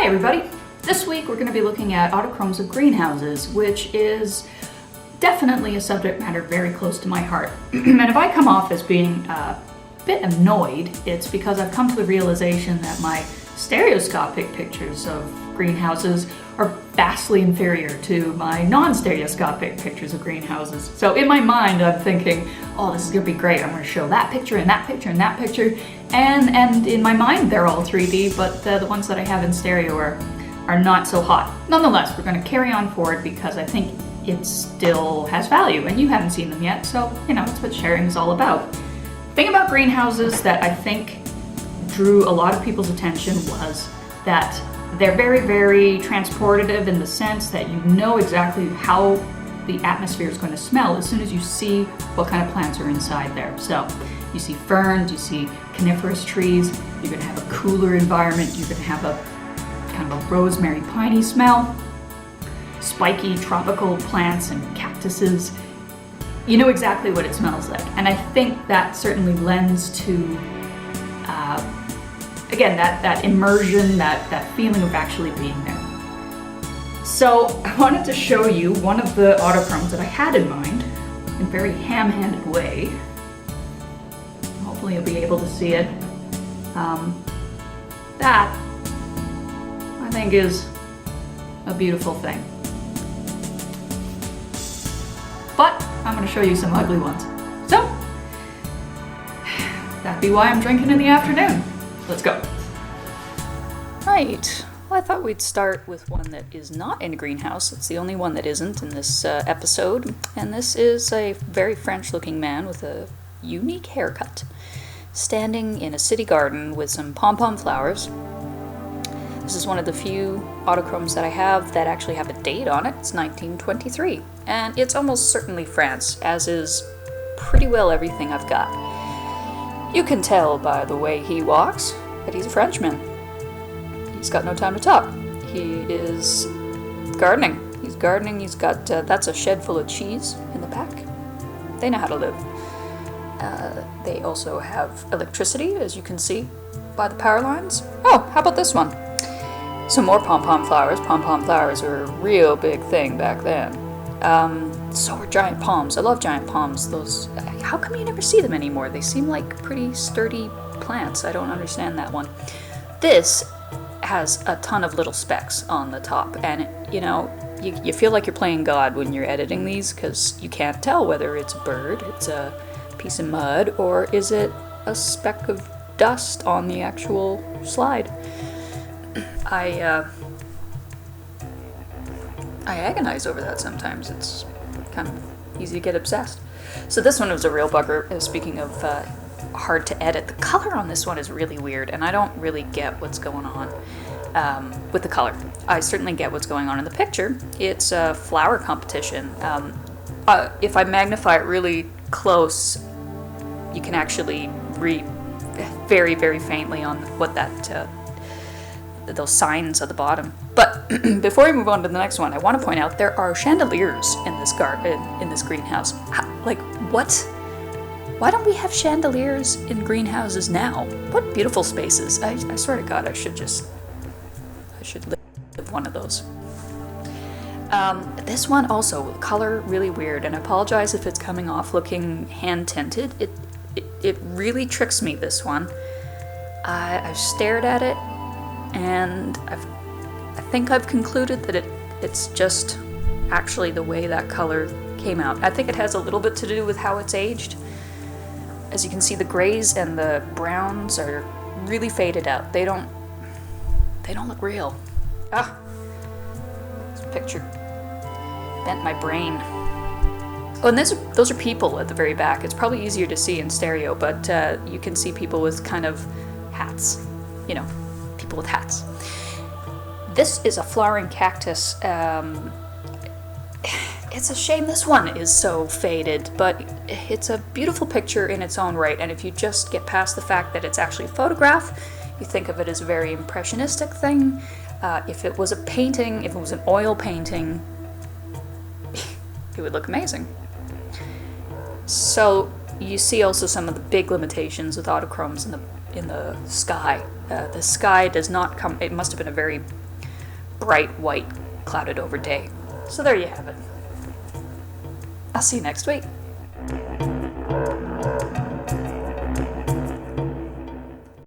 Hi everybody! This week we're going to be looking at autochromes of greenhouses, which is definitely a subject matter very close to my heart. And if I come off as being a bit annoyed, it's because I've come to the realization that my stereoscopic pictures of greenhouses are vastly inferior to my non-stereoscopic pictures of greenhouses. So in my mind I'm thinking, oh, this is going to be great, I'm going to show that picture and that picture and that picture, and in my mind they're all 3D, but the ones that I have in stereo are not so hot. Nonetheless, we're going to carry on forward because I think it still has value, and you haven't seen them yet, so that's what sharing is all about. The thing about greenhouses that I think drew a lot of people's attention was that they're very, very transportative in the sense that you know exactly how the atmosphere is going to smell as soon as you see what kind of plants are inside there. So you see ferns, you see coniferous trees, you're going to have a cooler environment, you're going to have a kind of a rosemary piney smell, spiky tropical plants and cactuses. You know exactly what it smells like, and I think that certainly lends to again, that immersion, that feeling of actually being there. So I wanted to show you one of the autochromes that I had in mind in a very ham-handed way. Hopefully you'll be able to see it. That, I think, is a beautiful thing. But I'm going to show you some ugly ones. So, that'd be why I'm drinking in the afternoon. Let's go. Right. Well, I thought we'd start with one that is not in a greenhouse. It's the only one that isn't in this episode. And this is a very French-looking man with a unique haircut, standing in a city garden with some pom-pom flowers. This is one of the few autochromes that I have that actually have a date on it. It's 1923. And it's almost certainly France, as is pretty well everything I've got. You can tell by the way he walks that he's a Frenchman. He's got no time to talk. He is gardening. He's gardening. He's got, that's a shed full of cheese in the back. They know how to live. They also have electricity, as you can see by the power lines. Oh, how about this one? Some more pom-pom flowers. Pom-pom flowers were a real big thing back then. So are giant palms. I love giant palms. Those, how come you never see them anymore? They seem like pretty sturdy plants. I don't understand that one. This has a ton of little specks on the top, and you feel like you're playing God when you're editing these, because you can't tell whether it's a bird, it's a piece of mud, or is it a speck of dust on the actual slide. I agonize over that sometimes. It's kind of easy to get obsessed. So this one was a real bugger. Speaking of hard to edit, the color on this one is really weird, and I don't really get what's going on with the color. I certainly get what's going on in the picture. It's a flower competition. If I magnify it really close, you can actually read very, very faintly on what that those signs at the bottom. But before we move on to the next one, I want to point out there are chandeliers in this garden, in this greenhouse. Like, what? Why don't we have chandeliers in greenhouses now? What beautiful spaces. I swear to God, I should live one of those. This one also, color really weird, and I apologize if it's coming off looking hand tinted. It really tricks me, this one. I've stared at it, and I think I've concluded that it's just actually the way that color came out. I think it has a little bit to do with how it's aged. As you can see, the grays and the browns are really faded out. They don't look real. This picture bent my brain. Oh, and those are people at the very back. It's probably easier to see in stereo, but you can see people with kind of hats. People with hats. This is a flowering cactus. It's a shame this one is so faded, but it's a beautiful picture in its own right, and if you just get past the fact that it's actually a photograph, you think of it as a very impressionistic thing. If it was a painting, if it was an oil painting, it would look amazing. So you see also some of the big limitations with autochromes in the sky. The sky does not come, it must have been a very bright white clouded over day. So there you have it. I'll see you next week.